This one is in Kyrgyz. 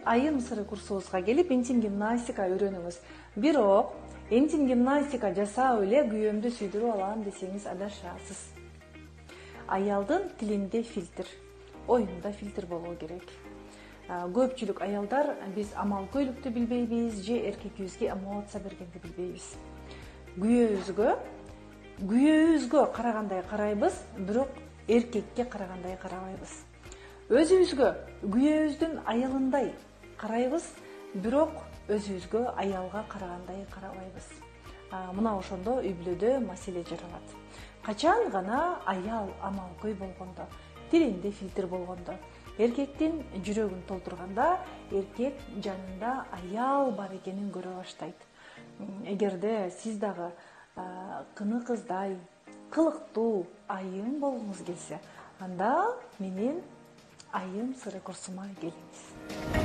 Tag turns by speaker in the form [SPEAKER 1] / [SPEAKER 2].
[SPEAKER 1] айым сыры курсубузга келип интим гимнастика үйрөнүңүз. Бирок интим гимнастика жасап эле күйөөмдү сүйдүрүп алам десеңиз адашасыз. Аялдын тилинде фильтр, оюнда фильтр болуу керек. Көпчүлүк аялдар биз амал көйлүктү билбейбиз, же эркегибизге эмоция бергенди билбейбиз. Күйөөбүзгө карагандай карайбыз, бирок эркекке карагандай карабайбыз. Өзүбүзгө күйөөбүздүн аялындай карайбыз, бирок өзүбүзгө аялга карагандай карабайбыз. Мына ошондо үй бүлөдө маселе жаралат. Качан гана аял амал көй болгондо, тилинде фильтр болгондо, эркектин жүрөгүн толтурганда, эркек жанында аял бар экенин көрө баштайт. Эгерде сиз дагы кыны кыздай, кылыктуу айым болгуңуз келсе, анда менин айым сыры курсума келиңиз.